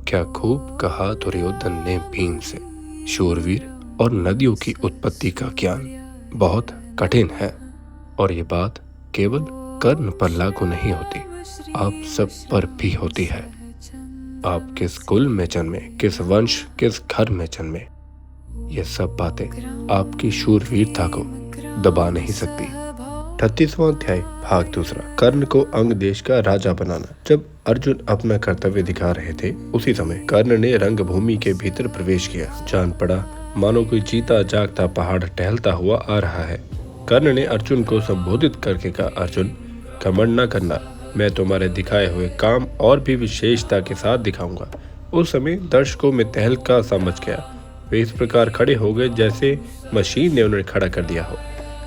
क्या खूब कहा दुर्योधन ने भीम से। शूरवीर और नदियों की उत्पत्ति का ज्ञान बहुत कठिन है और ये बात केवल कर्ण पर लागू नहीं होती, आप सब पर भी होती है। आप किस कुल में जन्मे, किस वंश, किस घर में जन्मे, ये सब बातें आपकी शूरवीरता को दबा नहीं सकती। 38वां अध्याय भाग दूसरा। कर्ण को अंग देश का राजा बनाना। जब अर्जुन अपना कर्तव्य दिखा रहे थे, उसी समय कर्ण ने रंगभूमि के भीतर प्रवेश किया। जान पड़ा मानो कोई जीता जागता पहाड़ टहलता हुआ आ रहा है। कर्ण ने अर्जुन को संबोधित करके कहा, अर्जुन, घमंड न करना, मैं तुम्हारे दिखाए हुए काम और भी विशेषता के साथ दिखाऊंगा। उस समय दर्शकों में तहलका सा मच गया। वे इस प्रकार खड़े हो गए जैसे मशीन ने उन्हें खड़ा कर दिया हो।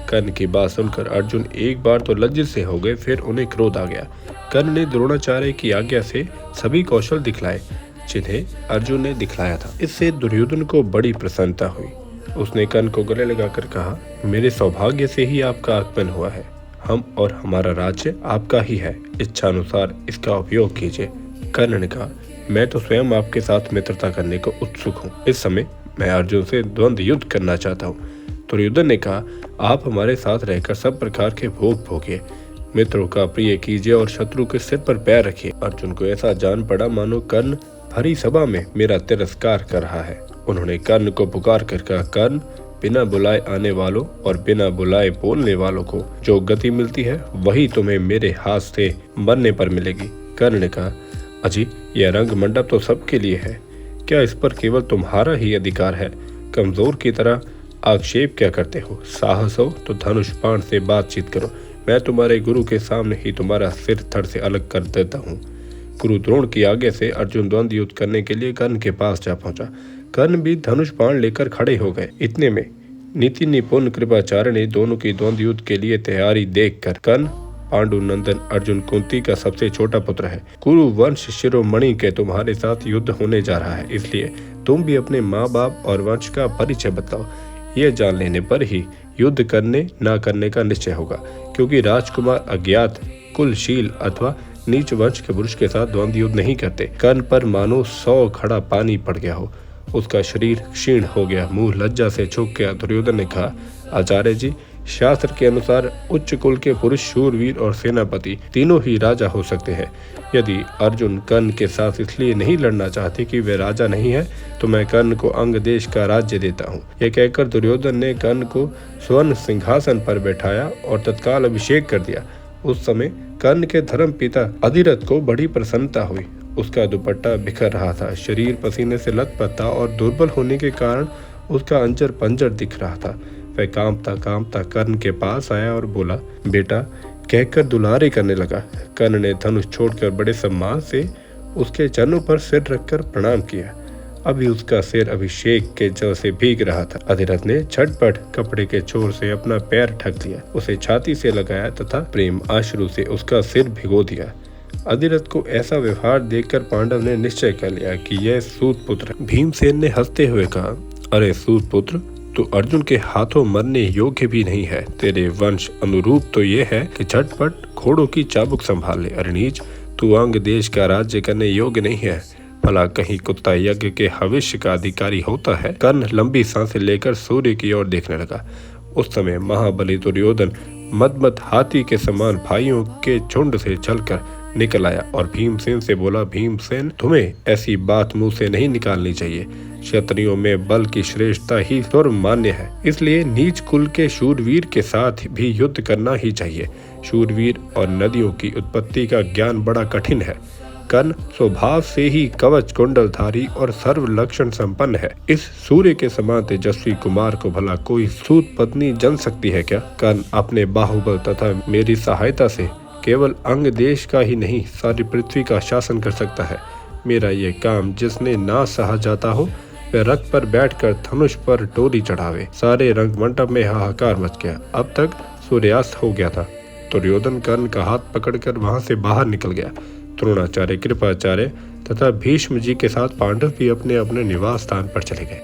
कर्ण की बात सुनकर अर्जुन एक बार तो लज्जित से हो गए, फिर उन्हें क्रोध आ गया। कर्ण ने द्रोणाचार्य की आज्ञा से सभी कौशल दिखलाए जिन्हें अर्जुन ने दिखलाया था। इससे दुर्योधन को बड़ी प्रसन्नता हुई। उसने कर्ण को गले लगाकर कहा, मेरे सौभाग्य से ही आपका आगमन हुआ है। हम और हमारा राज्य आपका ही है, इच्छा अनुसार इसका उपयोग कीजिए। कर्ण ने कहा, मैं तो स्वयं आपके साथ मित्रता करने को उत्सुक हूँ। इस समय मैं अर्जुन से द्वंद्व युद्ध करना चाहता हूँ। दुर्योधन ने कहा, आप हमारे साथ रहकर सब प्रकार के भोग भोगिए, मित्रों का प्रिय कीजिए और शत्रु के सिर पर पैर रखिए। अर्जुन को ऐसा जान पड़ा मानो कर्ण भरी सभा में मेरा तिरस्कार कर रहा है। उन्होंने कर्ण को पुकार कर कहा, कर्ण, बिना बुलाए आने वालों और बिना बुलाए बोलने वालों को जो गति मिलती है वही तुम्हें मेरे हाथ से मरने पर मिलेगी। कर्ण ने कहा, अजी, यह रंग मंडप तो सबके लिए है, क्या इस पर केवल तुम्हारा ही अधिकार है? कमजोर की तरह आक्षेप क्या करते हो? साहस हो तो धनुष बाण से बातचीत करो। मैं तुम्हारे गुरु के सामने ही तुम्हारा सिर धड़ से अलग कर देता हूँ। गुरु द्रोण की आज्ञा से अर्जुन द्वंद्व युद्ध करने के लिए कर्ण के पास जा पहुंचा। कर्ण भी धनुष बाण लेकर खड़े हो गए। इतने में नीति निपुण कृपाचार्य ने दोनों की द्वंद्व युद्ध के लिए तैयारी देखकर, कर्ण पांडु नंदन अर्जुन कुंती का सबसे छोटा पुत्र है, कुरु वंश शिरोमणि के तुम्हारे साथ युद्ध होने जा रहा है, इसलिए तुम भी अपने माँ बाप और वंश का परिचय बताओ। यह जान लेने पर ही युद्ध करने न करने का निश्चय होगा, क्योंकि राजकुमार अज्ञात, कुलशील अथवा नीच वंश के पुरुष के साथ द्वंद्व युद्ध नहीं करते। कर्ण पर मानो 100 घड़ा पानी पड़ गया हो, उसका शरीर क्षीण हो गया, मुंह लज्जा से झुक गया। दुर्योधन ने कहा, आचार्य जी, शास्त्र के अनुसार उच्च कुल के पुरुष शूरवीर और सेनापति तीनों ही राजा हो सकते हैं। यदि अर्जुन कर्ण के साथ इसलिए नहीं लड़ना चाहते कि वे राजा नहीं है, तो मैं कर्ण को अंग देश का राज्य देता हूँ। यह कहकर दुर्योधन ने कर्ण को स्वर्ण सिंहासन पर बैठाया और तत्काल अभिषेक कर दिया। उस समय कर्ण के धर्म पिता अधिरथ को बड़ी प्रसन्नता हुई। उसका दुपट्टा बिखर रहा था, शरीर पसीने से लथपथ था और दुर्बल होने के कारण उसका अंजर पंजर दिख रहा था। वह कांपता कांपता कर्ण के पास आया और बोला, बेटा, कहकर दुलारे करने लगा। कर्ण ने धनुष छोड़कर बड़े सम्मान से उसके चरणों पर सिर रखकर प्रणाम किया। अभी उसका सिर अभिषेक के जल से भीग रहा था। अधिरथ ने झटपट कपड़े के छोर से अपना पैर ढक लिया, उसे छाती से लगाया तथा प्रेम आश्रु से उसका सिर भिगो दिया। अधिरथ को ऐसा व्यवहार देखकर पांडव ने निश्चय कर लिया कि यह सूत पुत्र। भीमसेन ने हंसते हुए कहा, अरे सूत पुत्र, तू अर्जुन के हाथों मरने योग्य भी नहीं है। तेरे वंश अनुरूप तो ये है कि झटपट घोड़ों की चाबुक संभाल ले। अरे नीच, तू अंग देश का राज्य करने योग्य नहीं है। भला कहीं कुत्ता यज्ञ के हविष्य का अधिकारी होता है? कर्ण लंबी सांसें लेकर सूर्य की ओर देखने लगा। उस समय महाबली दुर्योधन मदमद हाथी के समान भाइयों के झुंड से चलकर निकल आया और भीमसेन से बोला, भीमसेन, तुम्हें ऐसी बात मुंह से नहीं निकालनी चाहिए। क्षत्रियों में बल की श्रेष्ठता ही सर्वमान्य है, इसलिए नीच कुल के शूरवीर के साथ भी युद्ध करना ही चाहिए। शूरवीर और नदियों की उत्पत्ति का ज्ञान बड़ा कठिन है। कर्ण स्वभाव से ही कवच कुंडलधारी और सर्व लक्षण संपन्न है। इस सूर्य के समान तेजस्वी कुमार को भला कोई सूत पत्नी जन सकती है क्या? कर्ण अपने बाहुबल तथा मेरी सहायता से केवल अंग देश का ही नहीं, सारी पृथ्वी का शासन कर सकता है। मेरा ये काम जिसने ना सहा जाता हो, वह रथ पर बैठकर धनुष पर डोरी चढ़ावे। सारे रंग मंडप में हाहाकार मच गया। अब तक सूर्यास्त हो गया था। दुर्योधन कर्ण का हाथ पकड़कर वहां से बाहर निकल गया। द्रोणाचार्य, कृपाचार्य तथा भीष्म जी के साथ पांडव भी अपने अपने निवास स्थान पर चले गए।